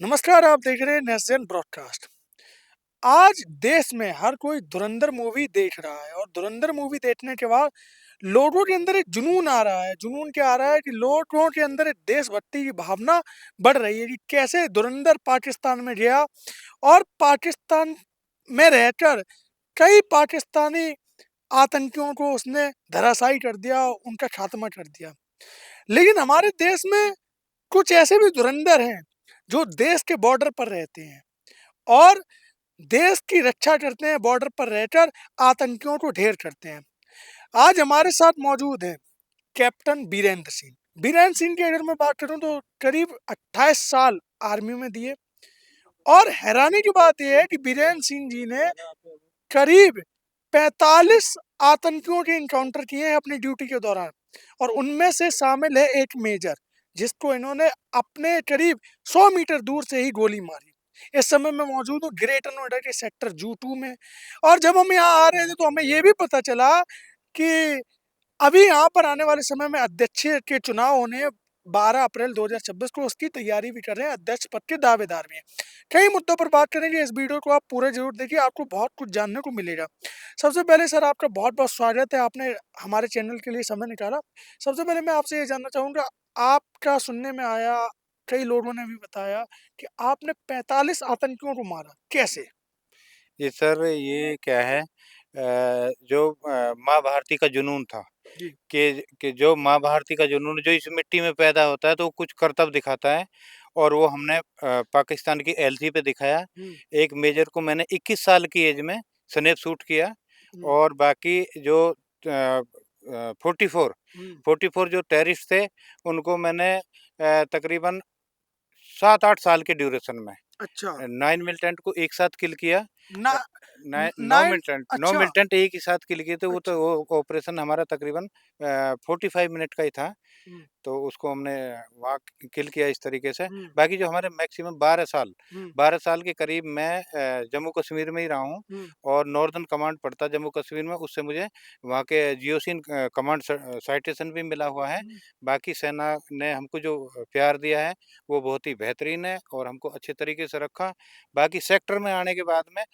नमस्कार, आप देख रहे हैं नेशन ब्रॉडकास्ट। आज देश में हर कोई धुरंधर मूवी देख रहा है और धुरंधर मूवी देखने के बाद लोगों के अंदर एक जुनून आ रहा है। जुनून क्या आ रहा है कि लोगों के अंदर एक देशभक्ति की भावना बढ़ रही है कि कैसे धुरंधर पाकिस्तान में गया और पाकिस्तान में रहकर कई पाकिस्तानी आतंकियों को उसने धराशायी कर दिया, उनका खात्मा कर दिया। लेकिन हमारे देश में कुछ ऐसे भी धुरंधर हैं जो देश के बॉर्डर पर रहते हैं और देश की रक्षा करते हैं, बॉर्डर पर रहकर आतंकियों को ढेर करते हैं। आज हमारे साथ मौजूद है कैप्टन बीरेंद्र सिंह। बीरेंद्र सिंह की अगर मैं बात करूं तो करीब 28 साल आर्मी में दिए और हैरानी की बात यह है कि बीरेंद्र सिंह जी ने करीब 45 आतंकियों के इनकाउंटर किए हैं अपनी ड्यूटी के दौरान और उनमें से शामिल है एक मेजर जिसको इन्होंने अपने करीब 100 मीटर दूर से ही गोली मारी। इस समय मैं मौजूद हूँ ग्रेटर नोएडा के सेक्टर जू 2 में और जब हम यहाँ आ रहे थे तो हमें ये भी पता चला कि अभी यहाँ पर आने वाले समय में अध्यक्ष के चुनाव होने हैं 12 अप्रैल 2026 को, उसकी तैयारी भी कर रहे हैं, अध्यक्ष पद के दावेदार भी हैं। कई मुद्दों पर बात करेंगे, इस वीडियो को आप पूरे जरूर देखिए, आपको बहुत कुछ जानने को मिलेगा। सबसे पहले सर आपका बहुत बहुत स्वागत है, आपने हमारे चैनल के लिए समय निकाला। सबसे पहले मैं आपसे ये जानना चाहूँगा, आपका सुनने में आया, कई लोगों ने भी बताया कि आपने 45 आतंकियों को मारा, कैसे? जी सर, ये क्या है जो माँ भारती का जुनून था जी। कि जो माँ भारती का जुनून जो इस मिट्टी में पैदा होता है तो वो कुछ करतब दिखाता है और वो हमने पाकिस्तान की एलसी पे दिखाया। हुँ, एक मेजर को मैंने 21 साल की एज में स्नैप शूट किया हुँ, और बाकी जो हुँ। 44 जो टेररिस्ट थे उनको मैंने तकरीबन 7-8 साल के ड्यूरेशन में अच्छा, 9 मिलिटेंट को एक साथ किल किया। ना अ, नाइ 9 9 9 अच्छा, मिलिटेंट एक ही साथ किल किए थे। अच्छा। वो ऑपरेशन हमारा तकरीबन 45 मिनट का ही था। हुँ, तो उसको हमने वहाँ किल किया इस तरीके से। हुँ, बाकी जो हमारे मैक्सिमम हुँ, 12 साल के करीब मैं जम्मू कश्मीर में ही रहा हूँ हुँ, और नॉर्दर्न कमांड पड़ता है जम्मू कश्मीर में। उससे मुझे वहाँ के जियोसिन कमांड साइटेशन भी मिला हुआ है। हुँ, बाकी सेना ने हमको जो प्यार दिया है वो बहुत ही बेहतरीन है और हमको अच्छे तरीके से रखा। बाकी सेक्टर में आने के बाद में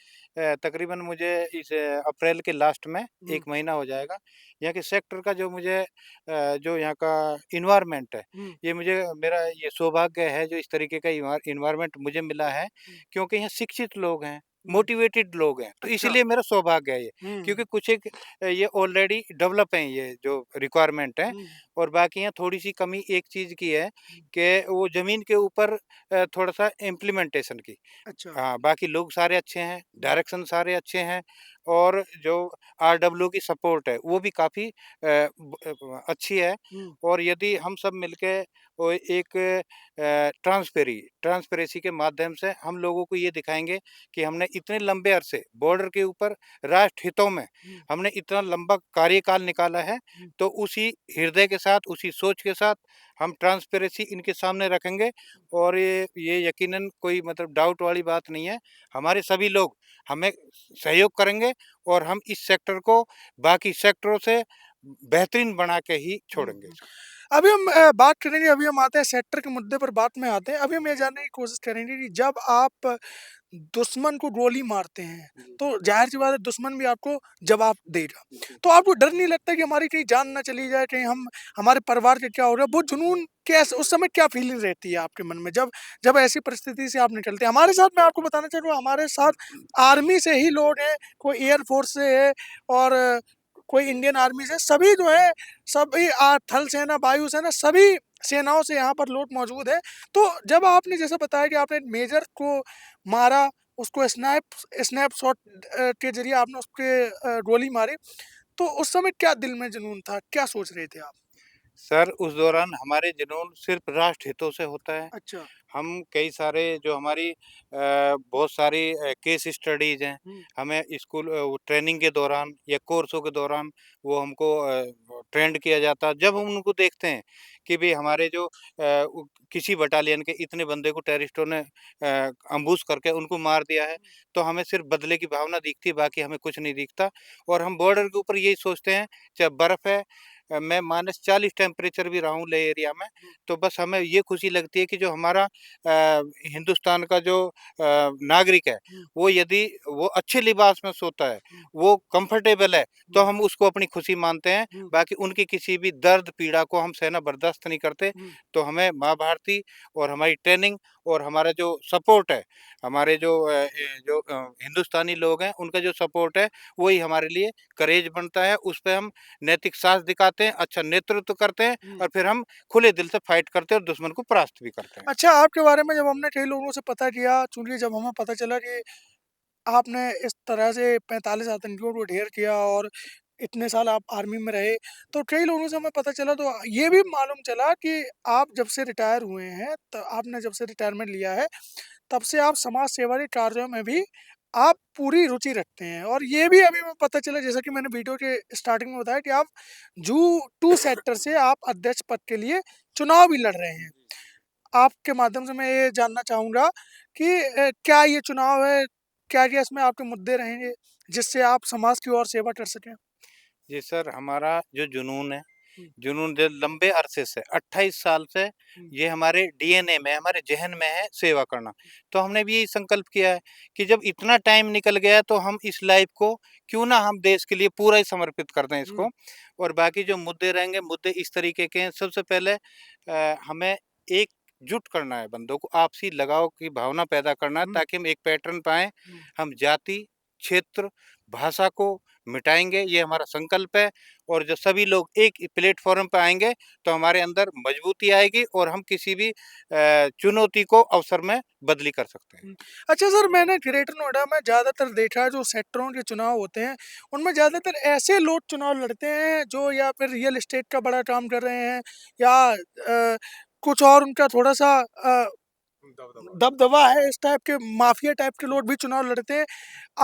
तकरीबन मुझे इस अप्रैल के लास्ट में हुँ, 1 महीना हो जाएगा। यहाँ के सेक्टर का जो मुझे जो यहाँ का एनवायरनमेंट है, हुँ, ये मुझे मेरा ये सौभाग्य है जो इस तरीके का एनवायरनमेंट मुझे मिला है, हुँ, क्योंकि यहाँ शिक्षित लोग हैं, हुँ, मोटिवेटेड लोग हैं, तो अच्छा। इसीलिए मेरा सौभाग्य है ये। हुँ, क्योंकि कुछ एक ये ऑलरेडी डेवलप हैं ये जो रिक्वायरमेंट है हुँ, और बाकी यहाँ थोड़ी-सी कमी एक चीज़ की है हुँ, कि वो ज़मीन के ऊपर थोड़ा-सा इम्प्लीमेंटेशन की। अच्छा। हाँ, बाकी लोग सारे अच्छे हैं, हुँ, डायरेक्शन सारे अच्छे हैं और जो आरडब्ल्यू की सपोर्ट है, वो भी काफ़ी अच्छी है हुँ, और यदि हम सब मिलके वो एक ट्रांसपेरेंसी के माध्यम से हम लोगों को ये दिखाएँगे कि हमने इतने लंबे अरसे बॉर्डर के ऊपर राष्ट्र हितों में हुँ, हमने इतना लंबा कार्यकाल निकाला है, हुँ, तो उसी हृदय के साथ, उसी सोच के साथ हम ट्रांसपेरेंसी इनके सामने रखेंगे और ये यकीनन कोई मतलब डाउट वाली बात नहीं है। हमारे सभी लोग हमें सहयोग करेंगे और हम इस सेक्टर को बाकी सेक्टरों से बेहतरीन बना के ही हुँ, छोड़ेंगे। हुँ। अभी हम बात करेंगे, अभी हम आते हैं सेक्टर के मुद्दे पर बाद में आते हैं। अभी हम ये जानने की कोशिश करेंगे कि जब आप दुश्मन को गोली मारते हैं, जी, तो ज़ाहिर-सी बात है दुश्मन भी आपको जवाब देगा। जी। तो आपको डर नहीं लगता कि हमारी कहीं जान ना चली जाए, कहीं हम हमारे परिवार का क्या होगा? वो जुनून कैसे उस समय क्या फीलिंग रहती है आपके मन में जब जब ऐसी परिस्थिति से आप निकलते हैं? हमारे साथ मैं आपको बताना चाहूँगा हमारे साथ आर्मी से ही लोग हैं, कोई एयर फ़ोर्स से है और कोई इंडियन आर्मी से, सभी जो है सभी थल सेना, वायु सेना सभी सेनाओं से यहाँ पर लोग मौजूद हैं। तो जब आपने जैसे बताया कि आपने मेजर को मारा, उसको स्नैपशॉट के ज़रिए आपने उसके गोली मारी, तो उस समय क्या दिल में जुनून था? क्या सोच रहे थे आप? सर, उस दौरान हमारे जुनून सिर्फ़ राष्ट्र हितों से होता है। अच्छा। हम कई सारे जो हमारी बहुत सारी केस स्टडीज़ हैं, हुँ, हमें स्कूल वो ट्रेनिंग के दौरान या कोर्सों के दौरान वो हमको ट्रेंड किया जाता है। जब हम उनको देखते हैं कि भई हमारे जो किसी बटालियन के इतने बंदे को टेररिस्टों ने अम्बुश करके उनको मार दिया है, तो हमें सिर्फ़ बदले की भावना दिखती है, बाकी हमें कुछ नहीं दिखता और हम बॉर्डर के ऊपर यही सोचते हैं, चाहे बर्फ़ है मैं -40 टेम्परेचर भी रहा हूँ लेह एरिया में, तो बस हमें ये खुशी लगती है कि जो हमारा हिंदुस्तान का जो नागरिक है, वो यदि वो अच्छे लिबास में सोता है, वो कंफर्टेबल है, तो हम उसको अपनी खुशी मानते हैं। बाकी उनकी किसी भी दर्द, पीड़ा को हम सहना बर्दाश्त नहीं करते। तो हमें माँ भारती और हमारी ट्रेनिंग और हमारा जो सपोर्ट है, हमारे जो हिंदुस्तानी लोग हैं, उनका जो सपोर्ट है, वही हमारे लिए करेज बनता है। उस पे हम नैतिक साहस दिखाते हैं, अच्छा नेतृत्व करते हैं और फिर हम खुले दिल से फाइट करते हैं और दुश्मन को परास्त भी करते हैं। अच्छा, आपके बारे में जब हमने कई लोगों से पता किया, चूँकि जब हमें पता चला कि आपने इस तरह से 45 आतंकियों को ढेर किया और इतने साल आप आर्मी में रहे, तो कई लोगों से हमें पता चला, तो ये भी मालूम चला कि आप जब से रिटायर हुए हैं, तो आपने जब से रिटायरमेंट लिया है, तब से आप समाज सेवा के कार्यों में भी आप पूरी रुचि रखते हैं। और ये भी अभी हमें पता चला, जैसा कि मैंने वीडियो के स्टार्टिंग में बताया, कि आप जू 2 सेक्टर से आप अध्यक्ष पद के लिए चुनाव भी लड़ रहे हैं। आपके माध्यम से मैं ये जानना चाहूँगा कि क्या ये चुनाव है, क्या-क्या इसमें आपके मुद्दे रहेंगे, जिससे आप समाज की और सेवा कर सकें? जी सर, हमारा जो जुनून है, हुँ, जुनून जो लंबे अरसे से 28 साल से हुँ, ये हमारे डीएनए में, हमारे ज़हन में है सेवा करना। तो हमने भी यही संकल्प किया है कि जब इतना टाइम निकल गया तो हम इस लाइफ़ को क्यों ना हम देश के लिए पूरा ही समर्पित कर दें हुँ, इसको। और बाकी जो मुद्दे रहेंगे, मुद्दे इस तरीके के हैं, सबसे पहले हमें एकजुट करना है बंदों को, आपसी लगाव की भावना पैदा करना है हुँ, ताकि हम एक पैटर्न पाएँ। हुँ। हम जाति, क्षेत्र, भाषा को मिटाएँगे, ये हमारा संकल्प है। और जब सभी लोग एक प्लेटफ़ॉर्म पे आएँगे, तो हमारे अंदर मजबूती आएगी और हम किसी भी चुनौती को अवसर में बदली कर सकते हैं। हुँ। अच्छा सर, मैंने ग्रेटर नोएडा में ज़्यादातर देखा है, जो सेक्टरों के चुनाव होते हैं, उनमें ज़्यादातर ऐसे लोग चुनाव लड़ते हैं जो या फिर रियल एस्टेट का बड़ा काम कर रहे हैं, या कुछ और उनका थोड़ा-सा दबदबा है, इस टाइप के माफिया टाइप के लोग भी चुनाव लड़ते हैं।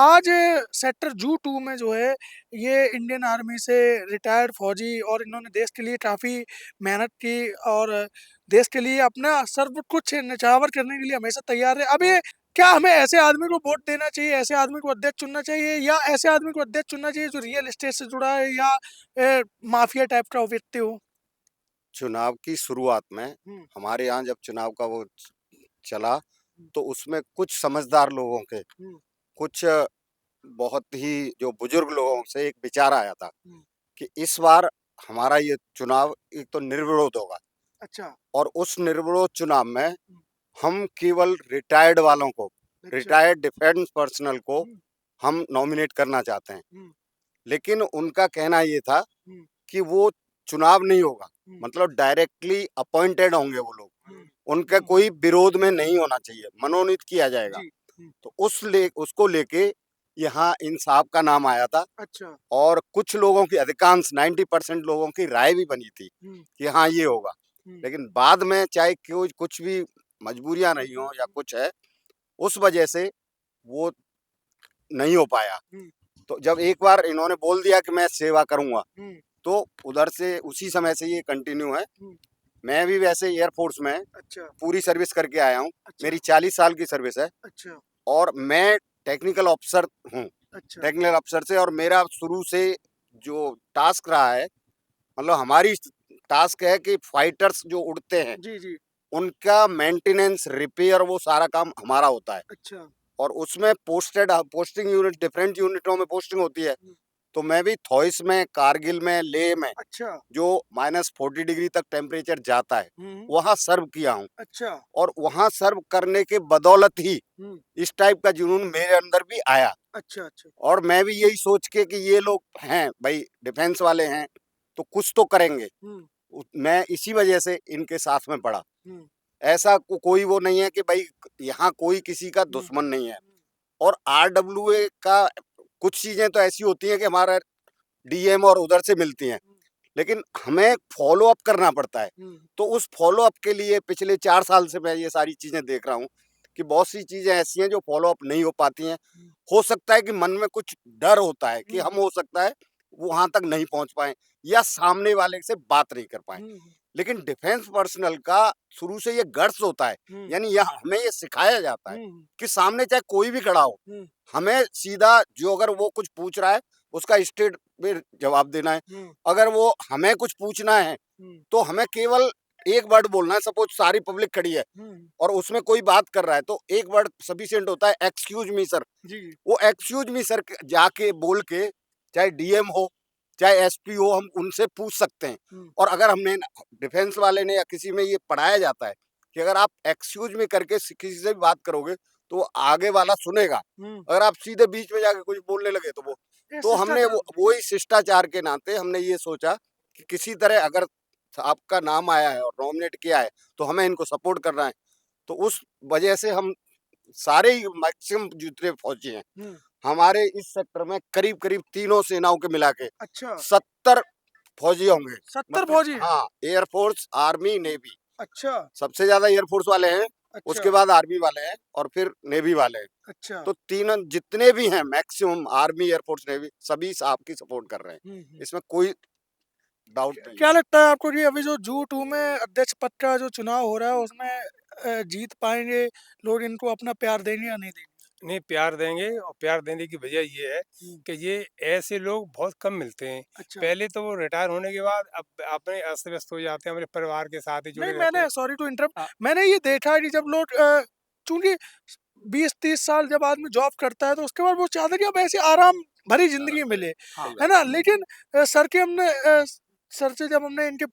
आज सेक्टर जू 2 में जो है, ये इंडियन आर्मी से रिटायर्ड फौजी, और इन्होंने देश के लिए काफ़ी मेहनत की और देश के लिए अपना सर्व कुछ न्यौछावर करने के लिए हमेशा तैयार है। अब ये क्या हमें ऐसे आदमी को वोट देना चाहिए, ऐसे आदमी को अध्यक्ष चुनना चाहिए, या ऐसे आदमी को अध्यक्ष चुनना चाहिए जो रियल एस्टेट से जुड़ा है, या माफिया टाइप का व्यक्ति हो? चुनाव की शुरुआत में हुँ, हमारे यहाँ जब चुनाव का वो चला, हुँ, तो उसमें कुछ समझदार लोगों के, हुँ, कुछ बहुत ही जो बुजुर्ग लोगों से एक विचार आया था हुँ। कि इस बार हमारा ये चुनाव एक तो निर्विरोध होगा, अच्छा, और उस निर्विरोध चुनाव में हुँ, हम केवल रिटायर्ड वालों को, अच्छा, रिटायर्ड डिफेंस पर्सनल को हुँ, हम नॉमिनेट करना चाहते हैं। हुँ, लेकिन उनका कहना ये था हुँ, कि वो चुनाव नहीं होगा, हुँ, मतलब डायरेक्टली अपॉइंटेड होंगे वो लोग। हुँ, उनका कोई विरोध में नहीं होना चाहिए, मनोनीत किया जाएगा। जी, हुँ, तो उसको लेके यहाँ इन साहब का नाम आया था, अच्छा, और कुछ लोगों की, अधिकांश 90% लोगों की राय भी बनी थी हुँ, कि हाँ, ये होगा। हुँ, लेकिन बाद में चाहे कोई कुछ भी मजबूरियाँ रही हों या कुछ है, उस वजह से वो नहीं हो पाया। हुँ, तो जब एक बार इन्होंने बोल दिया कि मैं सेवा करूँगा, हुँ, तो उधर से उसी समय से ये कंटिन्यू है। हुँ, मैं भी वैसे एयरफ़ोर्स में अच्छा, पूरी सर्विस करके आया हूँ। अच्छा, मेरी 40 साल की सर्विस है, अच्छा, और मैं टेक्निकल ऑफ़िसर हूँ। अच्छा, टेक्निकल ऑफ़िसर से, और मेरा शुरू से जो टास्क रहा है, मतलब हमारी टास्क है कि फाइटर्स जो उड़ते हैं, जी, जी, उनका मेंटेनेंस, रिपेयर, वो सारा काम हमारा होता है। अच्छा, और उसमें पोस्टिंग यूनिट, डिफरेंट यूनिटों में पोस्टिंग होती है। हुँ, तो मैं भी थॉइस में, कारगिल में, लेह में, अच्छा, जो -40 डिग्री तक टेम्परेचर जाता है, हुँ, वहाँ सर्व किया हूँ। अच्छा, और वहाँ सर्व करने के बदौलत ही हुँ, इस टाइप का जुनून मेरे अंदर भी आया। अच्छा, अच्छा, और मैं भी यही सोच के कि ये लोग हैं भाई, डिफेंस वाले हैं, तो कुछ तो करेंगे। हुँ, मैं इसी वजह से इनके साथ में पड़ा। हुँ, ऐसा कोई वो नहीं है कि भाई यहाँ कोई किसी का हुँ, दुश्मन नहीं है। और आरडब्ल्यूए का कुछ चीजें तो ऐसी होती हैं कि हमारा डीएम और उधर से मिलती हैं, हुँ, लेकिन हमें फॉलो अप करना पड़ता है। हुँ, तो उस फॉलो अप के लिए पिछले 4 साल से मैं ये सारी चीजें देख रहा हूँ कि बहुत सी चीजें ऐसी हैं जो फॉलो अप नहीं हो पाती हैं। हुँ, हो सकता है कि मन में कुछ डर होता है कि हुँ, हम, हो सकता है, वहां तक नहीं पहुंच पाए, या सामने वाले से बात नहीं कर पाए। हुँ, लेकिन डिफेंस पर्सनल का शुरू से ये गट्स होता है, हुँ, यानी यह हमें ये सिखाया जाता है हुँ, कि सामने चाहे कोई भी खड़ा हो, हुँ, हमें सीधा, जो अगर वो कुछ पूछ रहा है, उसका स्ट्रेट में जवाब देना है। हुँ, अगर वो हमें कुछ पूछना है, हुँ, तो हमें केवल एक वर्ड बोलना है। सपोज़ सारी पब्लिक खड़ी है हुँ, और उसमें कोई बात कर रहा है, तो एक वर्ड सफिशिएंट होता है, एक्सक्यूज़ मी सर। जी। वो एक्सक्यूज़ मी सर क जाके बोल के, चाहे डीएम हो, चाहे एसपी हो, हम उनसे पूछ सकते हैं। हुँ, और अगर हमने डिफेंस वाले ने या किसी में ये पढ़ाया जाता है कि अगर आप एक्सक्यूज़ मी करके किसी से भी बात करोगे, तो वो आगे वाला सुनेगा। हुँ, अगर आप सीधे बीच में जाके कुछ बोलने लगे, तो वो ये तो हमने शिष्टाचार हो वही शिष्टाचार के नाते हमने ये सोचा कि किसी तरह अगर आपका नाम आया है और नॉमिनेट किया है, तो हमें इनको सपोर्ट करना है। तो उस वजह से हम सारे ही मैक्सिमम जितने फौजी हैं, गया। हुँ, हमारे इस सेक्टर में करीब-करीब तीनों सेनाओं के मिला के अच्छा, 70 फौजी होंगे। 70 मतलब फौजी हैं? हाँ, एयर फोर्स, आर्मी, नेवी। अच्छा, सबसे ज़्यादा एयर फोर्स वाले हैं, अच्छा, उसके बाद आर्मी वाले हैं और फिर नेवी वाले हैं। अच्छा। तो तीनों जितने भी हैं maximum army, air force, navy सभी आपकी सपोर्ट कर रहे हैं। हुँ, हुँ। इसमें कोई डाउट नहीं क्या है। लगता है आपको कि अभी जो जू 2 में अध्यक्ष पद का जो चुनाव हो रहा है उसमें जीत पाएँगे, लोग इनको अपना प्यार देंगे या नहीं देंगे? नहीं, प्यार देंगे और प्यार देने की वजह ये है हुँ, कि ये ऐसे लोग बहुत कम मिलते हैं। अच्छा। पहले तो वो रिटायर होने के बाद अब अपने अस्त-व्यस्त हो जाते हैं, अपने परिवार के साथ ही नहीं, जुड़े रहते मैंने हैं। सॉरी टू इंटरप्ट, अ, मैंने ये देखा है कि जब लोग चूँकि 20-30 साल जब आदमी जॉब करता है तो उसके बाद वो चाहता है कि अब ऐसी आराम भरी ज़िंदगी मिले, हाँ, है ना? लेकिन सर से जब हमने इनके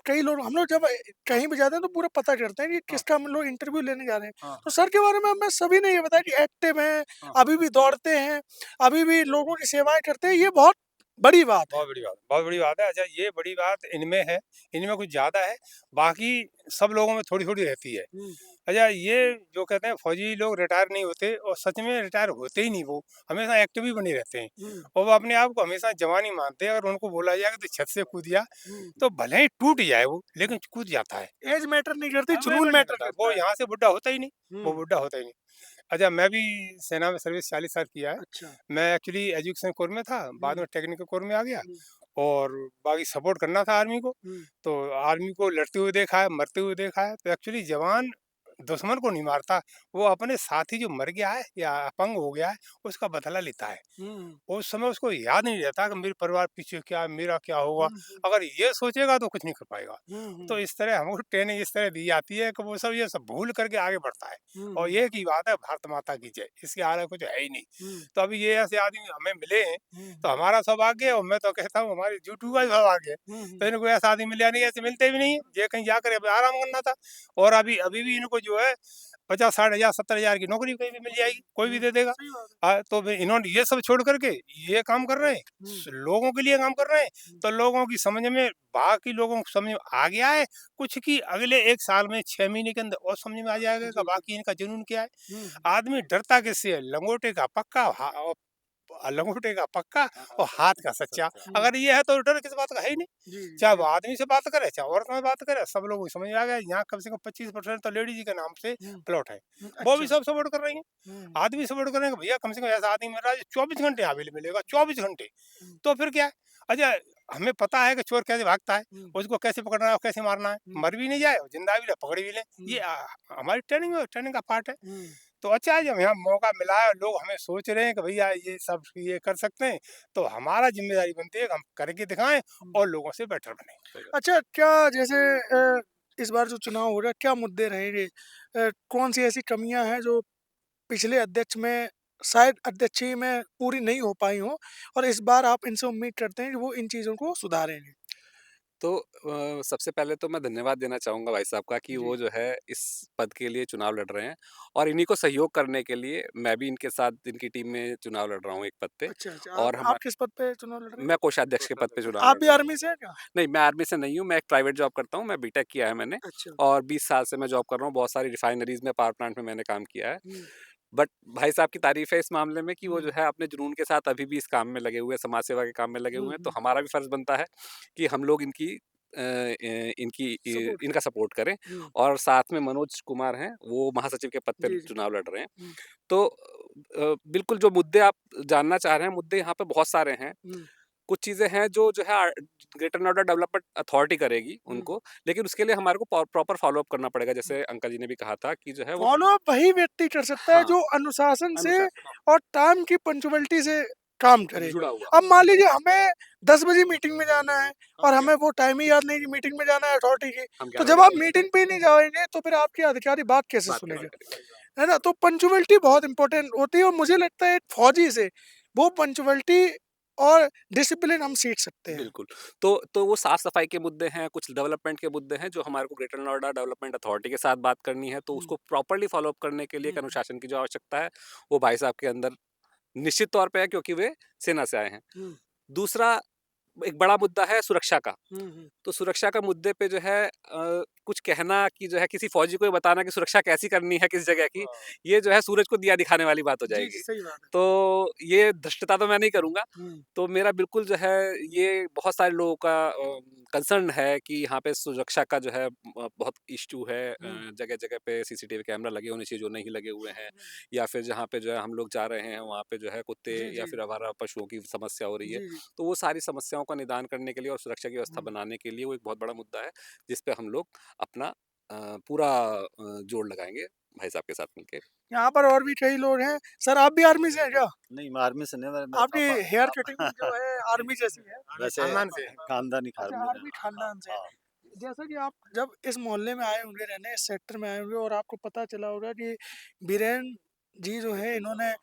कई लोग हम लोग जब कहीं भी जाते हैं तो पूरा पता करते हैं कि हाँ, किसका हम लोग इंटरव्यू लेने जा रहे हैं। हाँ, तो सर के बारे में हमें सभी ने ये बताया कि एक्टिव हैं, हाँ। अभी भी दौड़ते हैं, अभी भी लोगों की सेवाएँ करते हैं, ये बहुत बड़ी बात है। बहुत बड़ी बात, बहुत बड़ी बात है। अच्छा, ये बड़ी बात इनमें है, इनमें कुछ ज़्यादा है, बाकी सब लोगों में थोड़ी-थोड़ी रहती है। हुँ, अच्छा, ये जो कहते हैं फौजी लोग रिटायर नहीं होते और सच में रिटायर होते ही नहीं वो, हमेशा एक्टिव ही बने रहते हैं हुँ, और वो अपने आप को हमेशा जवान ही मानते हैं। अगर उनको बोला जाए कि तो छत से कूद जा, हुँ, तो भले ही टूट जाए वो, हुँ। लेकिन कूद जाता है। ऐज मैटर नहीं करती, हाँ, जुनून मैटर नहीं मैटर करता, वो करता है। यहाँ से बुड्ढा होता ही नहीं, वो हुँ, बुड्ढा होता ही नहीं। अच्छा, मैं भी सेना में सर्विस 40 साल किया है। अच्छा। मैं एक्चुअली एजुकेशन कोर में था, बाद हुँ, में टेक्निकल कोर में आ गया हुँ, और बाकी सपोर्ट करना था आर्मी को। हुँ, तो आर्मी को लड़ते हुए देखा है, मरते हुए देखा है। तो एक्चुअली जवान दुश्मन को नहीं मारता, वो अपने साथी जो मर गया है या अपंग हो गया है, उसका बदला लेता है। हुँ, उस समय उसको याद नहीं रहता कि मेरे परिवार पीछे क्या है, मेरा क्या होगा। हुँ, हुँ, अगर ये सोचेगा तो कुछ नहीं कर पाएगा। हुँ, तो हुँ, इस तरह हमको ट्रेनिंग इस तरह दी जाती है कि वो सब ये सब भूल करके आगे बढ़ता है। हुँ, और हुँ, ये की बात है भारत माता की जय, इसके आगे कुछ है ही नहीं। हुँ, तो अभी ये ऐसे आदमी हमें मिले हैं, हुँ, तो हमारा सौभाग्य है और मैं तो कहता हूँ हमारी यूट्यूब का भी सौभाग्य है। हुँ, तो हुँ, इनको ऐसा आदमी मिला नहीं, ऐसे मिलते भी नहीं है। ये कहीं जाकर अब आराम करना था और अभी अभी भी इनको जो है 50-60 हज़ार 70 हज़ार की नौकरी कहीं भी मिल जाएगी, कोई भी हुँ, दे देगा। सही बात है। तो फिर इन्होंने ये सब छोड़ करके ये काम कर रहे हैं, हुँ, लोगों के लिए काम कर रहे हैं। हुँ, तो लोगों की समझ में, बाकी लोगों को समझ में आ गया है कुछ कि अगले 1 साल में 6 महीने के अंदर और समझ में आ जाएगा कि जी, जी। बाकी इनका जुनून क्या है। हुँ, आदमी डरता किससे है? लंगोटे का पक्का लंगोटे का पक्का और हाथ का सच्चा। हुँ, अगर ये है तो डर किस बात का है ही नहीं। जी, जी, चाहे सही वो बात। आदमी से बात करे, चाहे औरत में बात करे, सब लोगों को समझ में आ गया यहाँ कम से कम 25% तो लेडीज ही के नाम से हुँ, प्लॉट है। हुँ, वो भी अच्छा। सब सपोर्ट कर रही हैं। हुँ, आदमी सपोर्ट कर रहे हैं कि भैया कम से कम ऐसा आदमी मिल रहा है जो 24 घंटे यहाँ अवेलेबल मिलेगा, 24 घंटे। हुँ, तो फिर क्या है? अच्छा, हमें पता है कि चोर कैसे भागता है, हुँ, उसको कैसे पकड़ना है और कैसे मारना है। हुँ, मर भी नहीं जाए और जिंदा भी रहे, पकड़ भी ले। हुँ, ये हमारी ट्रेनिंग का पार्ट है। हुँ, तो अच्छा है जब यहाँ मौका मिला है, लोग हमें सोच रहे हैं कि भैया ये सब ये कर सकते हैं, तो हमारा ज़िम्मेदारी बनती है कि हम करके दिखाएँ हुँ। और लोगों से बेटर बनें। अच्छा, क्या जैसे इस बार जो चुनाव हो रहा है, क्या मुद्दे रहेंगे? कौन-सी ऐसी कमियाँ हैं जो पिछले अध्यक्ष में शायद अध्यक्षीय में पूरी नहीं हो पाई हों और इस बार आप इनसे उम्मीद करते हैं कि वो इन चीज़ों को सुधारेंगे? तो सबसे पहले तो मैं धन्यवाद देना चाहूँगा भाई साहब का कि जी। वो जो है इस पद के लिए चुनाव लड़ रहे हैं और इन्हीं को सहयोग करने के लिए मैं भी इनके साथ इनकी टीम में चुनाव लड़ रहा हूँ एक पद पे। अच्छा, अच्छा। और आप हमा किस पद पे चुनाव लड़ रहे हैं? मैं कोषाध्यक्ष के पद पे चुनाव आप लड़ भी रहा हूँ। आर्मी से हैं क्या? नहीं, मैं आर्मी से नहीं हूँ, मैं एक प्राइवेट जॉब करता हूँ, मैं बीटेक किया है मैंने अच्छा। और 20 साल से मैं जॉब कर रहा हूँ, बहुत सारी रिफाइनरीज़ में, पावर प्लांट में मैंने काम किया है। हुँ, बट भाई साहब की तारीफ़ है इस मामले में कि वो हुँ, जो है अपने जुनून के साथ अभी भी इस काम में लगे हुए हैं, समाज सेवा के काम में लगे हुँ, हुए हैं, तो हुँ। हमारा भी फ़र्ज़ बनता है कि हम लोग सपोर्ट इनका करें। सपोर्ट करें। हुँ, और साथ में मनोज कुमार हैं, वो महासचिव के पद पे जी, जी। चुनाव लड़ रहे हैं। हुँ, तो बिल्कुल जो मुद्दे आप जानना चाह रहे हैं, मुद्दे यहाँ पे बहुत सारे हैं। हुँ, कुछ चीज़ें हैं जो है ग्रेटर नोएडा डेवलपमेंट अथॉरिटी करेगी हुँ। उनको, लेकिन उसके लिए हमारे को प्रॉपर फ़ॉलो अप करना पड़ेगा। जैसे अंकल जी ने भी कहा था कि जो है वो फ़ॉलो-अप वही व्यक्ति कर सकता है हाँ, जो अनुशासन से अनुशासन और टाइम की पंक्चुअलिटी से काम करे। जुड़ा हुआ। अब मान लीजिए हमें 10 बजे मीटिंग में जाना है और हमें वो टाइम ही याद नहीं कि मीटिंग में जाना है अथॉरिटी की, हम तो 11 जब बजे आप मीटिंग पे ही नहीं जाएँगे तो फिर आपके अधिकारी बात कैसे बात सुनेंगे? कैसे करेंगे? है ना? तो पंक्चुअलिटी बहुत इम्पोर्टेंट होती है और मुझे लगता है एक फौजी से वो पंक्चुअलिटी और डिसिप्लिन हम सीख सकते हैं। बिल्कुल। तो वो साफ-सफाई के मुद्दे हैं, कुछ डेवलपमेंट के मुद्दे हैं जो हमारे को ग्रेटर नोएडा डेवलपमेंट अथॉरिटी के साथ बात करनी है, तो हुँ, उसको प्रॉपर्ली फ़ॉलो अप करने के लिए एक हुँ, अनुशासन की जो आवश्यकता है, वो भाई साहब के अंदर निश्चित तौर पे है क्योंकि वे सेना से आए हैं। हुँ, दूसरा एक बड़ा मुद्दा है सुरक्षा का। हुँ, हुँ, तो सुरक्षा का मुद्दे पे जो है कुछ कहना कि जो है किसी फौजी को ये बताना कि सुरक्षा कैसी करनी है किस जगह की, ये जो है सूरज को दिया दिखाने वाली बात हो जी, जाएगी। सही बात है। तो ये धृष्टता तो मैं नहीं करूँगा। हुँ, तो मेरा बिल्कुल जो है ये बहुत सारे लोगों का कंसर्न है कि यहाँ पे सुरक्षा का जो है बहुत इश्यू है। हुँ, जगह-जगह पे सीसीटीवी कैमरा लगे होने चाहिए जो नहीं लगे हुए हैं, हुँ, या फिर जहाँ पे जो है हम लोग जा रहे हैं वहाँ पे जो है कुत्ते जी, या जी, फिर आवारा पशुओं की समस्या हो रही है। जी, जी। तो वो सारी समस्याओं का निदान करने के लिए और सुरक्षा की व्यवस्था हुँ, बनाने के लिए वो एक बहुत बड़ा मुद्दा है, जिस पे हम लोग अपना पूरा जोर लगाएँगे भाई साहब के साथ मिलके। यहाँ पर और भी कई लोग हैं। सर आप भी आर्मी से हैं क्या? नहीं, मैं आर्मी से नहीं, मेरे आपकी पापा हेयर कटिंग पापा जो है आर्मी जैसी है। वैसे खानदान से है। खानदानी अच्छा आर्मी आर्मी खानदान से है। हाँ। जैसा कि आप जब इस मोहल्ले में आए होंगे रहने, इस सेक्टर में आए होंगे और आपको पता चला होगा कि बीरेन जी जो है इन्होंने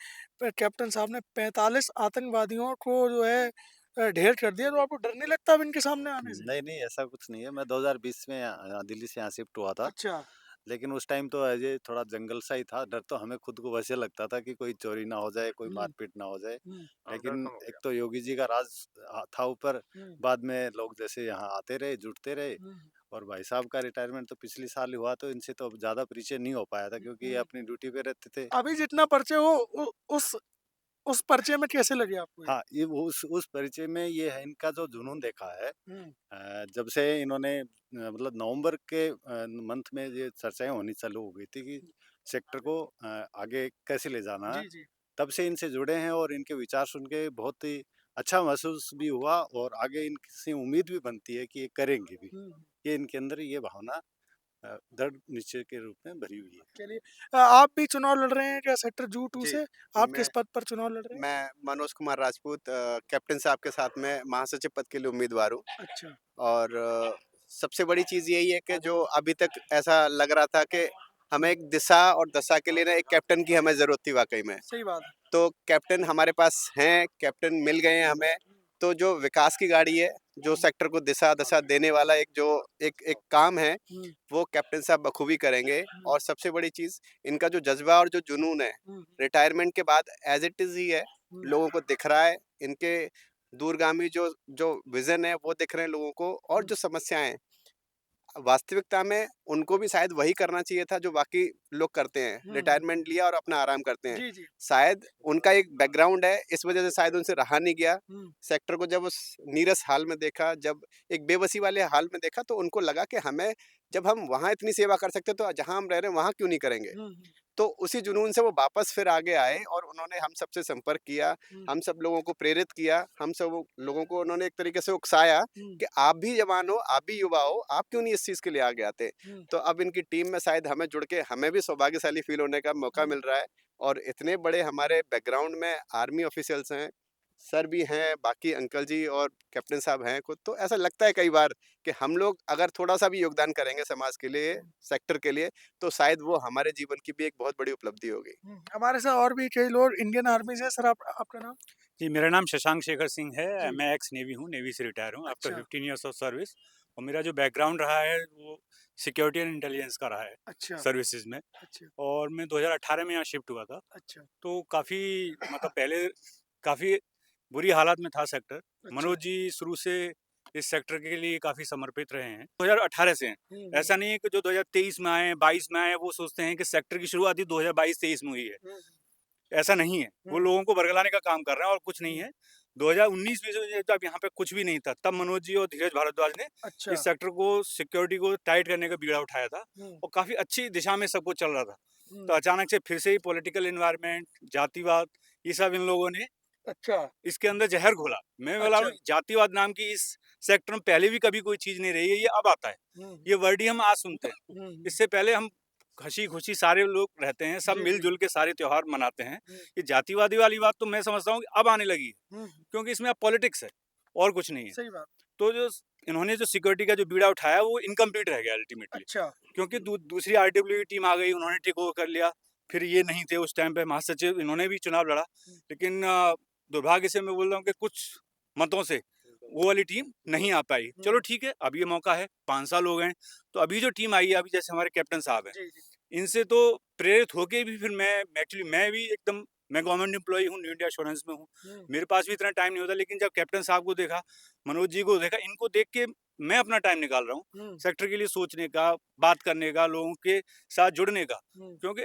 कैप्टन साहब ने 45 आतंकवादियों को जो है ढेर कर दिया, तो आपको डर नहीं लगता अब इनके सामने आने से? नहीं, नहीं ऐसा कुछ नहीं है। मैं 2020 में दिल्ली से यहाँ शिफ्ट हुआ था। अच्छा। लेकिन उस टाइम तो ऐसे थोड़ा जंगल सा ही था। डर तो हमें खुद को वैसे लगता था कि कोई चोरी ना हो जाए, कोई हुँ, मारपीट ना हो जाए। हुँ, अब डर लेकिन कम हो एक गया। तो योगी जी का राज था ऊपर, हुँ, बाद में लोग जैसे यहाँ आते रहे, जुटते रहे। हुँ, और भाई साहब का रिटायरमेंट तो पिछले साल ही हुआ, तो इनसे तो ज़्यादा परिचय नहीं हो पाया था क्योंकि ये हुँ। अपनी ड्यूटी पे रहते थे। अभी जितना परिचय हो उस परिचय में कैसे लगे आपको ये? हाँ, ये वो उस परिचय में ये है इनका जो जुनून देखा है। हुँ, जब से इन्होंने मतलब नवंबर के मंथ में ये चर्चाएँ होनी चालू हो गई थी कि सेक्टर को आगे कैसे ले जाना है, जी, जी। तब से इनसे जुड़े हैं और इनके विचार सुन के बहुत ही अच्छा महसूस भी हुआ और आगे इनसे उम्मीद भी बनती है कि ये करेंगे भी। हुँ। ये इनके अंदर ये भावना दृढ़ निश्चय के रूप में भरी हुई है। चलिए आप भी चुनाव लड़ रहे हैं क्या सेक्टर जू 2 जी, से? आप मैं किस पद पर चुनाव लड़ रहे हैं? मैं मनोज कुमार राजपूत कैप्टन साहब के साथ में महासचिव पद के लिए उम्मीदवार हूँ। अच्छा, और सबसे बड़ी चीज़ यही है कि जो अभी तक ऐसा लग रहा था कि हमें एक दिशा और दशा के लिए ना एक कैप्टन की हमें ज़रूरत थी वाक़ई में। सही बात है। तो कैप्टन हमारे पास हैं, कैप्टन मिल गए हैं हमें। तो जो विकास की गाड़ी है, जो सेक्टर को दिशा-दशा देने वाला एक जो एक एक काम है, हुँ, वो कैप्टन साहब बखूबी करेंगे। हुँ, और सबसे बड़ी चीज़ इनका जो जज़्बा और जो जुनून है, हुँ, रिटायरमेंट के बाद एज़ इट इज़ ही है, हुँ, लोगों को दिख रहा है। इनके दूरगामी जो जो विज़न है, वो दिख रहे हैं लोगों को। और हुँ, जो समस्याएँ हैं, वास्तविकता में उनको भी शायद वही करना चाहिए था जो बाकी लोग करते हैं, हुँ, हुँ। रिटायरमेंट लिया और अपना आराम करते हैं। जी, जी। शायद उनका एक बैकग्राउंड है, इस वजह से शायद उनसे रहा नहीं गया। हुँ, सेक्टर को जब उस नीरस हाल में देखा, जब एक बेबसी वाले हाल में देखा, तो उनको लगा कि हमें, जब हम वहाँ इतनी सेवा कर सकते हैं, तो जहाँ हम रह रहे हैं वहाँ क्यों नहीं करेंगे। हुँ, हुँ, तो उसी जुनून से वो वापस फिर आगे आए और उन्होंने हम सबसे संपर्क किया, हुँ, हम सब लोगों को प्रेरित किया, हम सब लोगों को उन्होंने एक तरीके से उकसाया हुँ, कि आप भी जवान हो, आप भी युवा हो, आप क्यों नहीं इस चीज़ के लिए आगे आते। हुँ, तो अब इनकी टीम में शायद हमें जुड़ के हमें भी सौभाग्यशाली फील होने का मौका हुँ, मिल रहा है। और इतने बड़े हमारे बैकग्राउंड में आर्मी ऑफिशियल्स हैं, सर भी हैं, बाकी अंकल जी और कैप्टन साहब हैं खुद। तो ऐसा लगता है कई बार कि हम लोग अगर थोड़ा-सा भी योगदान करेंगे समाज के लिए, हुँ, सेक्टर के लिए, तो शायद वो हमारे जीवन की भी एक बहुत बड़ी उपलब्धि होगी। हुँ। हमारे साथ और भी कई लोग इंडियन आर्मी से हैं। सर आप आपका नाम? जी, मेरा नाम शशांक शेखर सिंह है। जी। मैं एक्स नेवी हूँ, नेवी से रिटायर हूँ आफ्टर अच्छा, 15 इयर्स ऑफ सर्विस। और मेरा जो बैकग्राउंड रहा है वो सिक्योरिटी एंड इंटेलिजेंस का रहा है अच्छा, सर्विसेज में। अच्छा, और मैं 2018 में यहाँ शिफ्ट हुआ था। अच्छा, तो काफ़ी मतलब पहले काफ़ी बुरी हालत में था सेक्टर। अच्छा। मनोज जी शुरू से इस सेक्टर के लिए काफ़ी समर्पित रहे हैं। 2018 से हैं। हुँ, हुँ, ऐसा नहीं है कि जो 2023 में आए, 22 में आए, वो सोचते हैं कि सेक्टर की शुरुआत ही 2022-23 में हुई है। हुँ, ऐसा नहीं है। वो हुँ, लोगों को बरगलाने का काम कर रहे हैं और कुछ नहीं हुँ। है। 2019-20 में जब यहाँ पे कुछ भी नहीं था, तब मनोज जी और धीरज भारद्वाज ने अच्छा, इस सेक्टर को सिक्योरिटी को टाइट करने का बीड़ा उठाया था हुँ, और काफ़ी अच्छी दिशा में सब कुछ चल रहा था। हुँ। तो अचानक से फिर से ही पॉलिटिकल एनवायरनमेंट, जातिवाद, ये सब इन लोगों ने अच्छा, इसके अंदर ज़हर घोला। मैं बोला अच्छा। हूँ जातिवाद नाम की इस सेक्टर में पहले भी कभी कोई चीज़ नहीं रही है, ये अब आता है। हुँ, ये वर्ड ही हम आज सुनते हैं। हुँ, हुँ, इससे पहले हम हँसी-खुशी सारे लोग रहते हैं, सब जी, जी। मिल-जुल के सारे त्योहार मनाते हैं। हुँ। ये जातिवादी वाली बात तो मैं समझता हूँ कि अब आने लगी है, हुँ, क्योंकि इसमें अब पॉलिटिक्स है और कुछ नहीं है। सही बात। तो जो इन्होंने जो सिक्योरिटी का जो बीड़ा उठाया वो इनकम्प्लीट रह गया अल्टीमेटली, अच्छा। क्योंकि दूसरी आरडब्ल्यू की टीम आ गई, उन्होंने टेक ओवर कर लिया। फिर ये नहीं थे उस टाइम पे महासचिव, इन्होंने भी चुनाव लड़ा, लेकिन दुर्भाग्य से मैं बोल रहा हूँ कि कुछ मतों से वो वाली टीम नहीं आ पाई। चलो ठीक है, अब ये मौका है, 5 साल हो गए हैं, तो अभी जो टीम आई है, अभी जैसे हमारे कैप्टन साहब हैं, जी, जी। इनसे तो प्रेरित होके भी फिर मैं भी एकदम, मैं गवर्नमेंट एम्प्लॉई हूँ, न्यू इंडिया एश्योरेंस में हूँ। हुँ, मेरे पास भी इतना टाइम नहीं होता, लेकिन जब कैप्टन साहब को देखा, मनोज जी को देखा, इनको देख के मैं अपना टाइम निकाल रहा हूँ, हुँ, सेक्टर के लिए सोचने का, बात करने का, लोगों के साथ जुड़ने का। हुँ, क्योंकि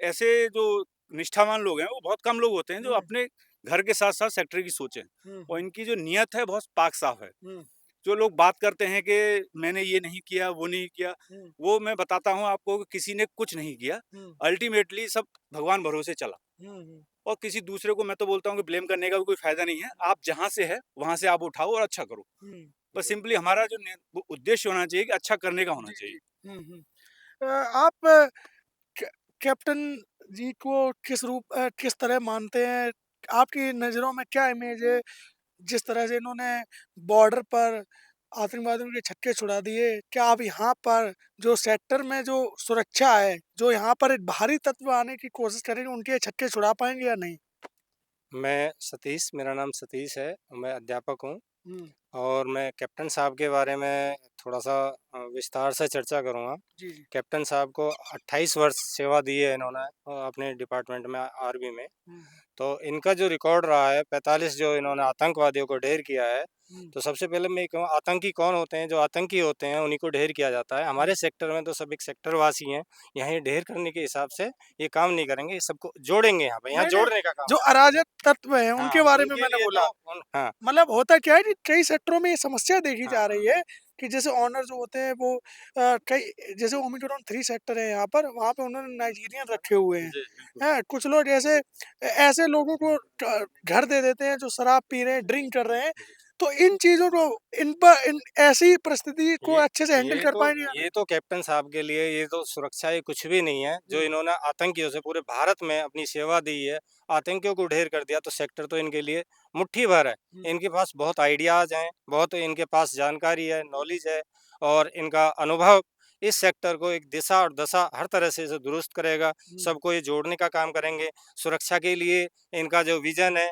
ऐसे जो निष्ठावान लोग हैं, वो बहुत कम लोग होते हैं जो हुँ, अपने घर के साथ-साथ सेक्टर की सोचें, हुँ, और इनकी जो नीयत है बहुत पाक-साफ है। हुँ, जो लोग बात करते हैं कि मैंने ये नहीं किया, वो नहीं किया, हुँ, वो मैं बताता हूँ आपको कि किसी ने कुछ नहीं किया। हुँ, अल्टीमेटली सब भगवान भरोसे चला, हुँ, हुँ, और किसी दूसरे को मैं तो बोलता हूँ कि ब्लेम करने का भी कोई फ़ायदा नहीं है। आप जहाँ से है, वहाँ से आप उठाओ और अच्छा करो। हुँ। बस सिंपली हमारा जो वो उद्देश्य होना चाहिए कि अच्छा करने का होना जी, चाहिए। जी। हुँ, हुँ। आप कै कैप्टन जी को किस तरह मानते हैं? आपकी नज़रों में क्या इमेज है? जिस तरह से इन्होंने बॉर्डर पर आतंकवादियों के छक्के छुड़ा दिए, क्या आप यहाँ पर जो सेक्टर में जो सुरक्षा है, जो यहाँ पर एक बाहरी तत्व आने की कोशिश करेंगे, उनके छक्के छुड़ा पाएँगे या नहीं? मैं सतीश, मेरा नाम सतीश है, मैं अध्यापक हूँ हुँ, और मैं कैप्टन साहब के बारे में थोड़ा-सा विस्तार से चर्चा करूँगा। जी, जी। कैप्टन साहब को 28 वर्ष सेवा दी है इन्होंने अपने डिपार्टमेंट में आर्मी में। हुँ, तो इनका जो रिकॉर्ड रहा है 45 जो इन्होंने आतंकवादियों को ढेर किया है, हुँ, तो सबसे पहले मैं ये कहूँ आतंकी कौन होते हैं? जो आतंकी होते हैं उन्हीं को ढेर किया जाता है। हमारे सेक्टर में तो सब एक सेक्टरवासी हैं, यहाँ ये ढेर करने के हिसाब से ये काम नहीं करेंगे, ये सबको जोड़ेंगे यहाँ पे, यहाँ नहीं, नहीं, जोड़ने का काम जो करेंगे। अराजक तत्व हैं, हाँ, उनके बारे में उनके मैंने लिए बोला। जो उन हाँ, मतलब होता क्या है कि कई सेक्टरों में ये समस्या देखी हाँ, जा हाँ। रही है कि जैसे ऑनर जो होते हैं वो कई जैसे ओमिक्रॉन 3 सेक्टर है यहाँ पर, वहाँ पे उन्होंने नाइजीरियन रखे हुए हैं। जी, बिल्कुल। हैं? कुछ लोग ऐसे ऐसे लोगों को घर दे देते हैं जो शराब पी रहे हैं, ड्रिंक कर रहे हैं। तो इन चीज़ों को इन ऐसी परिस्थिति को ये अच्छे से हैंडल ये कर तो पाएँगे या नहीं? ये तो कैप्टन साहब के लिए ये तो सुरक्षा ये कुछ भी नहीं है, जो हुँ, इन्होंने आतंकियों से पूरे भारत में अपनी सेवा दी है, आतंकियों को ढेर कर दिया तो सेक्टर तो इनके लिए मुट्ठी भर है। हुँ, इनके पास बहुत आइडियाज़ हैं, बहुत इनके पास जानकारी है, नॉलेज है और इनका अनुभव इस सेक्टर को एक दिशा और दशा हर तरह से इसे दुरुस्त करेगा, हुँ, सबको ये जोड़ने का काम करेंगे। सुरक्षा के लिए इनका जो विज़न है,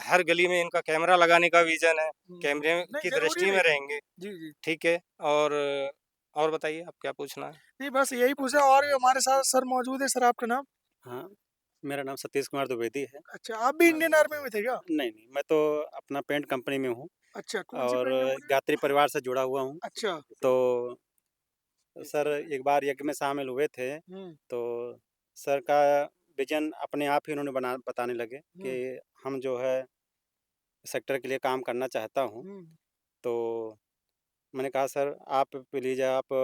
हर गली में इनका कैमरा लगाने का विज़न है, हुँ। कैमरे नहीं की ज़रूरी दृष्टि नहीं में है। रहेंगे। जी, जी। ठीक है और और बताइए आप क्या पूछना है? नहीं बस यही पूछा और भी हमारे साथ सर मौजूद है। सर आपका नाम? हाँ, मेरा नाम सतीश कुमार द्विवेदी है। अच्छा, आप भी इंडियन आर्मी में थे क्या? नहीं, नहीं, मैं तो अपना पेंट कंपनी में हूँ अच्छा, कौन-सी और पेंट कंपनी में? यात्री परिवार से जुड़ा हुआ हूँ। अच्छा। तो सर एक बार यज्ञ में शामिल हुए थे, हुँ, तो सर का विज़न अपने आप ही उन्होंने बताने लगे कि हुँ, हम जो है सेक्टर के लिए काम करना चाहता हूँ। हुँ, तो मैंने कहा सर आप प्लीज़ आप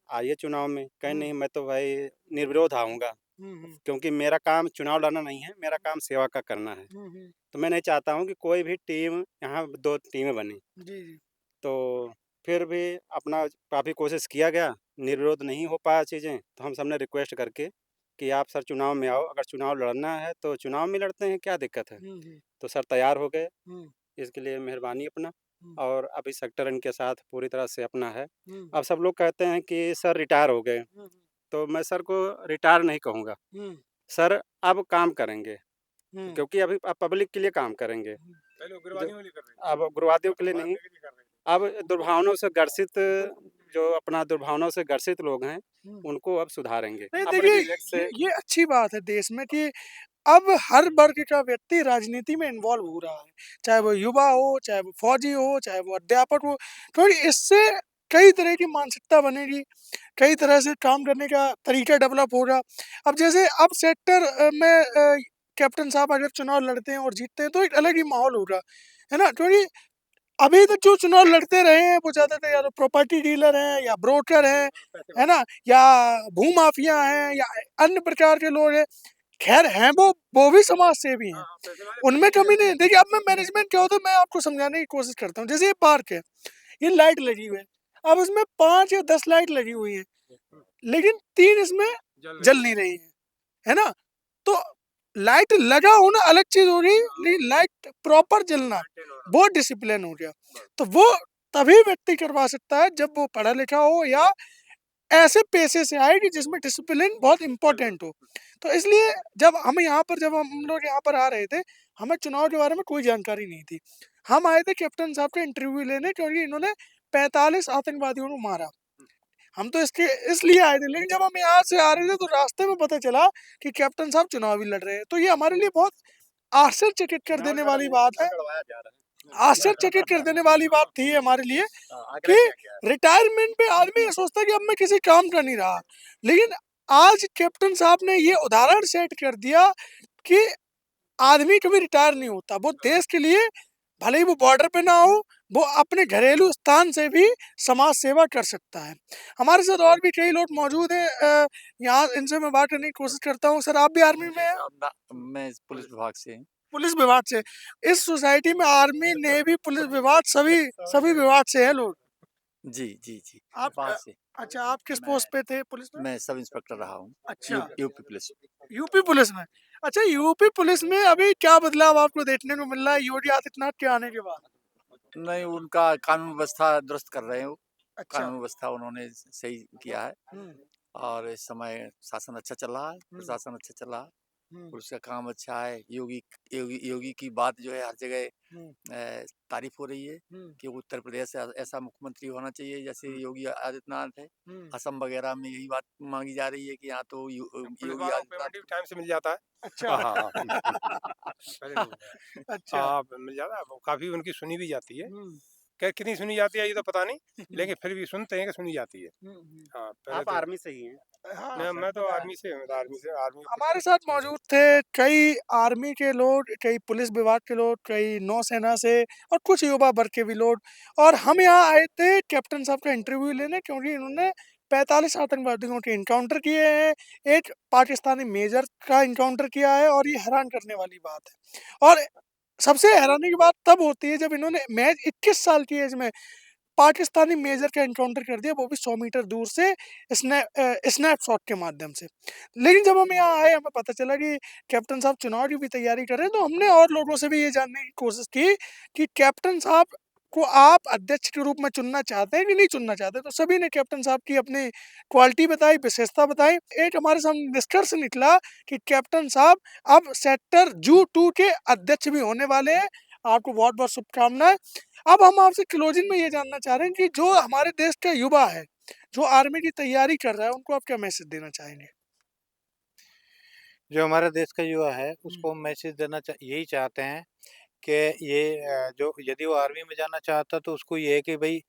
आइए चुनाव में। कहे हुँ, नहीं मैं तो भाई निर्विरोध आऊँगा, हुँ, हुँ, क्योंकि मेरा काम चुनाव लड़ना नहीं है, मेरा काम सेवा का करना है। हुँ, हुँ। तो मैं नहीं चाहता हूँ कि कोई भी टीम यहाँ 2 टीमें बनें। जी, जी। तो फिर भी अपना काफ़ी कोशिश किया गया, निर्विरोध नहीं हो पाया चीज़ें, तो हम सबने रिक्वेस्ट करके कि आप सर चुनाव में आओ, अगर चुनाव लड़ना है तो चुनाव में लड़ते हैं, क्या दिक्कत है? हुँ, हुँ, तो सर तैयार हो गए, हुँ, इसके लिए मेहरबानी अपना हुँ, और अभी सेक्टर इनके साथ पूरी तरह से अपना है। हुँ, अब सब लोग कहते हैं कि सर रिटायर हो गए, हुँ, तो मैं सर को रिटायर नहीं कहूँगा। हुँ, सर अब काम करेंगे, हुँ, क्योंकि अभी अब पब्लिक के लिए काम करेंगे। पहले जो उग्रवादियों के लिए कर रहे थे, अब उग्रवादियों के लिए बाद नहीं, में नहीं कर रहे थे। अब दुर्भावनाओं से ग्रसित जो अपना दुर्भावनाओं से ग्रसित लोग हैं, हुँ। उनको अब सुधारेंगे। नहीं अपने देखिए, प्रोजेक्ट से ये अच्छी बात है देश में कि अब हर वर्ग का व्यक्ति राजनीति में इन्वॉल्व हो रहा है। चाहे वो युवा हो, चाहे वो फौजी हो, चाहे वो अध्यापक हो। तो इससे कई तरह की मानसिकता बनेगी, कई तरह से काम करने का तरीका डेवलप होगा। अब जैसे अब सेक्टर में कैप्टन साहब अगर चुनाव लड़ते हैं और जीतते हैं तो एक अलग ही माहौल होगा, है ना? क्योंकि अभी तक जो चुनाव लड़ते रहे हैं वो ज़्यादातर या तो प्रॉपर्टी डीलर हैं या ब्रोकर हैं, है ना? या भूमाफिया हैं या अन्य प्रकार के लोग हैं। ख़ैर हैं वो भी समाज सेवी हैं, उनमें कमी नहीं है। देखिए अब मैं मैनेजमेंट क्या होता है मैं आपको समझाने की कोशिश करता हूँ। जैसे ये पार्क है, ये लाइट लगी हुई है, अब इसमें 5 या 10 लाइट लगी हुई हैं, लेकिन 3 इसमें जल नहीं रही है ना? तो लाइट लगा होना अलग चीज हो गई, लेकिन लाइट प्रॉपर जलना वो डिसिप्लिन हो गया। तो वो तभी व्यक्ति करवा सकता है जब वो पढ़ा लिखा हो या ऐसे पेशे से आए कि जिसमें डिसिप्लिन बहुत इंपॉर्टेंट हो। तो इसलिए जब हम लोग यहाँ पर आ रहे थे, हमें चुनाव के बारे में कोई जानकारी नहीं थी। हम आए थे कैप्टन साहब का इंटरव्यू लेने, क्योंकि इन्होंने 45 आतंकवादियों को मारा। हम तो इसके इसलिए आए थे, लेकिन जब हम यहाँ से आ रहे थे तो रास्ते में पता चला कि कैप्टन साहब चुनाव भी लड़ रहे हैं। तो ये हमारे लिए बहुत आश्चर्यचकित कर देने वाली बात है। आश्चर्यचकित कर देने वाली बात थी ये हमारे लिए कि रिटायरमेंट पे आदमी ये सोचता है कि अब मैं किसी काम का नहीं रहा, लेकिन आज कैप्टन साहब ने ये उदाहरण सेट कर दिया कि आदमी कभी रिटायर नहीं होता। वो देश के लिए भले ही वो बॉर्डर पे ना हो, वो अपने घरेलू स्थान से भी समाज सेवा कर सकता है। हमारे साथ और भी कई लोग मौजूद हैं, यहाँ इनसे मैं बात करने की कोशिश करता हूँ। सर, आप भी आर्मी में हैं? मैं पुलिस विभाग से हूँ। पुलिस विभाग से। इस सोसाइटी में आर्मी, नेवी, पुलिस विभाग सभी विभाग से हैं लोग। जी, जी, जी। आप बाहर से अच्छा, आप किस पोस्ट पे थे पुलिस में? मैं सब इंस्पेक्टर रहा हूँ। अच्छा, यूपी पुलिस। यूपी पुलिस में। अच्छा, यूपी पुलिस में अभी क्या बदलाव आपको देखने को मिल रहा है योगी आदित्यनाथ के आने के बाद? नहीं, उनका कानून व्यवस्था दुरुस्त कर रहे हैं वो। अच्छा। कानून व्यवस्था उन्होंने सही किया है हुँ, और इस समय शासन अच्छा चल रहा है, प्रशासन अच्छा चल रहा है, हुँ, पुलिस का काम अच्छा है। योगी की बात जो है हर जगह हुँ, तारीफ हो रही है हुँ, कि उत्तर प्रदेश से ऐसा मुख्यमंत्री होना चाहिए जैसे योगी आदित्यनाथ है। हुँ। असम वगैरह में यही बात मांगी जा रही है कि यहाँ तो पुलिस योगी वालों को आदित्यनाथ। पेमेंट भी टाइम से मिल जाता है। अच्छा। हाँ, हाँ, पहले नहीं मिला। अच्छा। हाँ, मिल जाता है, वो काफ़ी उनकी सुनी भी जाती है। हुँ, खैर कितनी सुनी जाती है ये तो पता नहीं, लेकिन फिर भी सुनते हैं कि सुनी जाती है। हुँ, हुँ। हाँ, पहले आप तो आर्मी से ही हैं? हाँ, मैं सर तो पता है। आर्मी से हूँ, आर्मी हमारे साथ मौजूद थे कई आर्मी के लोग, कई पुलिस विभाग के लोग, कई नौसेना से और कुछ युवा वर्ग के भी लोग। और हम यहाँ आए थे कैप्टन साहब का इंटरव्यू लेने, क्योंकि इन्होंने 45 आतंकवादियों के इनकाउंटर किए हैं, एक पाकिस्तानी मेजर का इनकाउंटर किया है, और ये हैरान करने वाली बात है। और सबसे हैरानी की बात तब होती है जब इन्होंने महज 21 साल की एज में पाकिस्तानी मेजर का एनकाउंटर कर दिया, वो भी 100 मीटर दूर से स्नैपशॉट के माध्यम से। लेकिन जब हम यहाँ आए, हमें पता चला कि कैप्टन साहब चुनाव की भी तैयारी कर रहे हैं, तो हमने और लोगों से भी ये जानने की कोशिश की कि कैप्टन साहब को आप अध्यक्ष के रूप में चुनना चाहते हैं कि नहीं चुनना चाहते? तो सभी ने कैप्टन साहब की अपनी क्वालिटी बताई, विशेषता बताई। एक हमारे सामने निष्कर्ष निकला कि कैप्टन साहब अब सेक्टर जू 2 के अध्यक्ष भी होने वाले हैं। आपको बहुत-बहुत शुभकामनाएँ। अब हम आपसे क्लोजिंग में ये जानना चाह रहे हैं कि जो हमारे देश का युवा है, जो आर्मी की तैयारी कर रहा है, उनको आप क्या मैसेज देना चाहेंगे? जो हमारे देश का युवा है हुँ, उसको हम मैसेज देना यही चाहते हैं कि ये जो यदि वो आर्मी में जाना चाहता तो उसको ये है कि भाई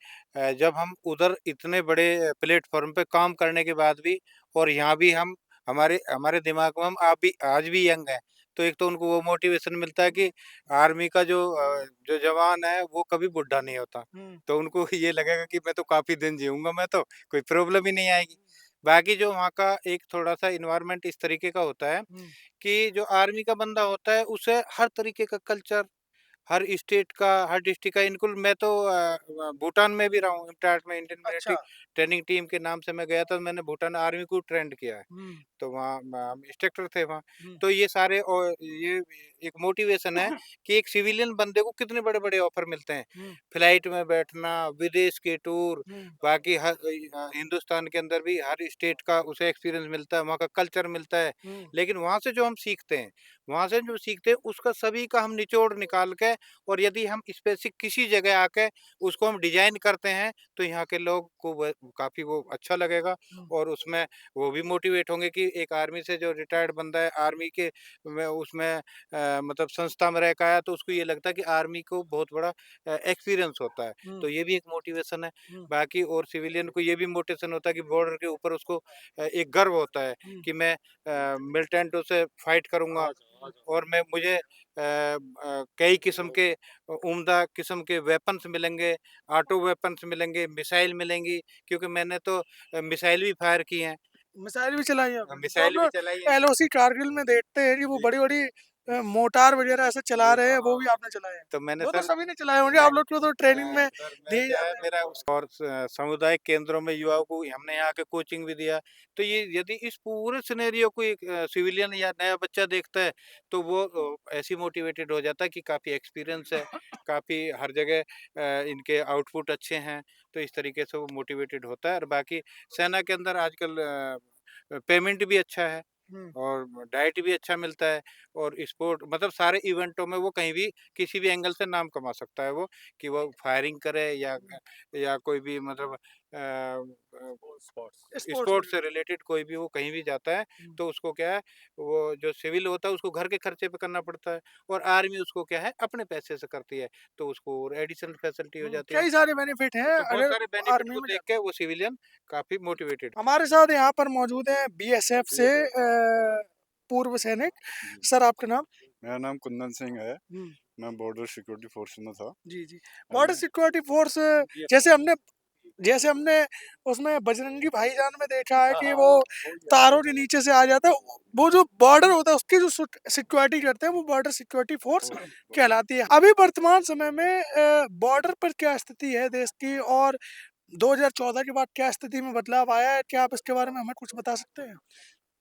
जब हम उधर इतने बड़े प्लेटफॉर्म पे काम करने के बाद भी और यहाँ भी हम हमारे हमारे दिमाग में हम आप भी आज भी यंग हैं, तो एक तो उनको वो मोटिवेशन मिलता है कि आर्मी का जो जवान है वो कभी बुढ़ा नहीं होता। हुँ, तो उनको ये लगेगा कि मैं तो काफ़ी दिन जीऊँगा, मैं तो कोई प्रॉब्लम ही नहीं आएगी। बाकी जो वहाँ का एक थोड़ा-सा एनवायरनमेंट इस तरीके का होता है हुँ, कि जो आर्मी का बंदा होता है उसे हर तरीके का कल्चर, हर स्टेट का, हर डिस्ट्रिक्ट का इंक्लूड मैं तो भूटान में भी रहा हूँ, इम्टाट में इंडियन मिलिट्री अच्छा। ट्रेनिंग टीम के नाम से मैं गया था, मैंने भूटान आर्मी को ट्रेंड किया है। हुँ, तो वहाँ हम इंस्ट्रक्टर थे वहाँ। हुँ, तो ये सारे और ये एक मोटिवेशन है कि एक सिविलियन बंदे को कितने बड़े-बड़े ऑफ़र मिलते हैं। हुँ, फ्लाइट में बैठना, विदेश के टूर, हुँ, बाकी हिंदुस्तान के अंदर भी हर स्टेट का उसे एक्सपीरियंस मिलता है, वहाँ का कल्चर मिलता है। हुँ, लेकिन वहाँ से जो हम सीखते हैं, वहाँ से जो सीखते हैं उसका सभी का हम निचोड़ निकाल के और यदि हम स्पेसिफ़िक किसी जगह आके उसको हम डिज़ाइन करते हैं, तो यहाँ के लोग को व काफ़ी वो अच्छा लगेगा हुँ, और उसमें वो भी मोटिवेट होंगे कि एक आर्मी से जो रिटायर्ड बंदा है, आर्मी के में उसमें मतलब संस्था में रह के आया, तो उसको ये लगता है कि आर्मी को बहुत बड़ा एक्सपीरियंस होता है। हुँ, तो ये भी एक मोटिवेशन है। हुँ, बाकी और सिविलियन को ये भी मोटिवेशन होता है कि बॉर्डर के ऊपर उसको एक गर्व होता है हुँ, कि मैं मिलिटेंटों से फाइट करूँगा और मुझे कई किस्म के उम्दा किस्म के वेपन्स मिलेंगे, ऑटो वेपन्स मिलेंगे, मिसाइल मिलेंगी क्योंकि मैंने तो मिसाइल भी फायर की हैं। मिसाइल भी चलाई है आपने। तो हम मिसाइल भी लोग चलाई है। एलओसी कारगिल में देखते हैं कि वो जी। बड़ी-बड़ी मोटार वगैरह ऐसे चला रहे हैं, वो भी आपने चलाए हैं? तो मैंने वो तो सर सभी ने चलाए होंगे, आप लोग को तो ट्रेनिंग में सर दिए मैं क्या है जाते हैं। मेरा और सामुदायिक केंद्रों में युवाओं को हमने यहाँ के कोचिंग भी दिया। तो ये यदि इस पूरे सिनेरियो को एक सिविलियन या नया बच्चा देखता है तो वो ऐसे मोटिवेटेड हो जाता है कि काफ़ी एक्सपीरियंस है, काफ़ी हर जगह इनके आउटपुट अच्छे हैं। तो इस तरीके से वो मोटिवेटेड होता है और बाकी सेना के अंदर आजकल पेमेंट भी अच्छा है हुँ। और डाइट भी अच्छा मिलता है और स्पोर्ट मतलब सारे इवेंटों में वो कहीं भी किसी भी एंगल से नाम कमा सकता है वो, कि वो फायरिंग करे या कोई भी मतलब स्पोर्ट्स स्पोर्ट्स से वगैरह। रिलेटेड कोई भी वो कहीं भी जाता है हुँ। तो उसको क्या है वो जो सिविल होता है उसको घर के खर्चे पे करना पड़ता है और आर्मी उसको क्या है अपने पैसे से करती है तो उसको और एडिशनल फैसिलिटी हो जाती है। कई सारे बेनिफिट हैं तो बहुत अगर सारे बेनिफिट आर्मी को में देख जाते के हैं। वो सिविलियन काफ़ी मोटिवेटेड। हमारे साथ यहाँ पर मौजूद हैं बीएसएफ से पूर्व सैनिक। जी। सर आपका नाम? मेरा नाम कुंदन सिंह है। हुँ। मैं बॉर्डर सिक्योरिटी फोर्स में था। जी, जी। बॉर्डर अभी सिक्योरिटी फोर्स जैसे हमने उसमें बजरंगी भाईजान में देखा है कि वो तारों के नीचे से आ जाता है, वो जो बॉर्डर होता है उसकी जो सिक्योरिटी करते हैं वो बॉर्डर सिक्योरिटी फोर्स कहलाती है। अभी वर्तमान समय में बॉर्डर पर क्या स्थिति है देश की और 2014 के बाद क्या स्थिति में बदलाव आया है? क्या आप इसके बारे में हमें कुछ बता सकते हैं?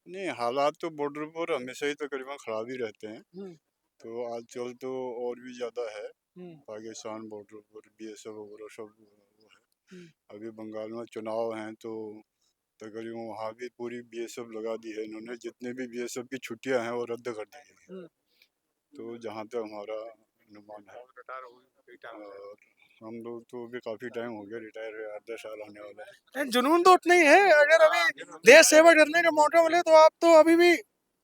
नहीं, हालात तो बॉर्डर पर हमेशा ही तकरीबन खराब ही रहते हैं। हुँ, तो आजकल तो और भी ज़्यादा है। हुँ, पाकिस्तान बॉर्डर पर बीएसएफ वगैरह सब वो है। हुँ, अभी बंगाल में चुनाव हैं तो तकरीबन वहाँ भी पूरी बीएसएफ लगा दी है इन्होंने। जितने भी बीएसएफ की छुट्टियाँ हैं वो रद्द कर दी गई हैं। हुँ। तो जहाँ तक हमारा अनुमान है और हम लोग तो अभी काफ़ी टाइम हो गया रिटायर हुए, 8-10 साल आने वाले हैं। लेकिन जुनून तो उतना ही है, अगर अभी देश सेवा करने का मौका मिले तो आप तो अभी भी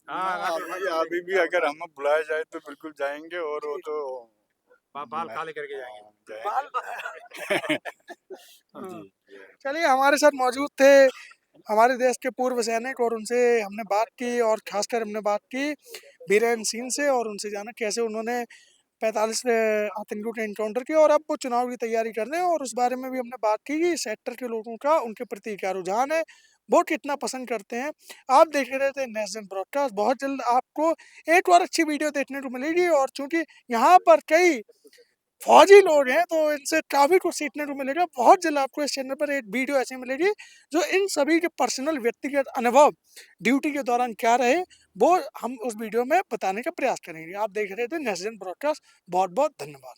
हाँ, अभी भी अगर हमें बुलाया जाए तो बिल्कुल जाएंगे और वो तो बाल काले करके जाएंगे। बाल हाँ। जी। चलिए हमारे साथ मौजूद थे हमारे देश के पूर्व सैनिक और उनसे हमने बात की और खासकर हमने बात की बीरेन सिंह से और उनसे जाना कैसे उन्होंने 45 आतंकियों के एनकाउंटर किया और अब वो चुनाव की तैयारी कर रहे हैं और उस बारे में भी हमने बात की कि सेक्टर के लोगों का उनके प्रति क्या रुझान है, वो कितना पसंद करते हैं। आप देख रहे थे नेशन ब्रॉडकास्ट। बहुत जल्द आपको एक और अच्छी वीडियो देखने को मिलेगी और चूंकि यहाँ पर कई फौजी लोग हैं तो इनसे काफ़ी कुछ सीखने को मिलेगा। बहुत जल्द आपको इस चैनल पर एक वीडियो ऐसी मिलेगी जो इन सभी के पर्सनल व्यक्तिगत अनुभव ड्यूटी के दौरान क्या रहे वो हम उस वीडियो में बताने का प्रयास करेंगे। आप देख रहे थे नेशन ब्रॉडकास्ट। बहुत बहुत धन्यवाद।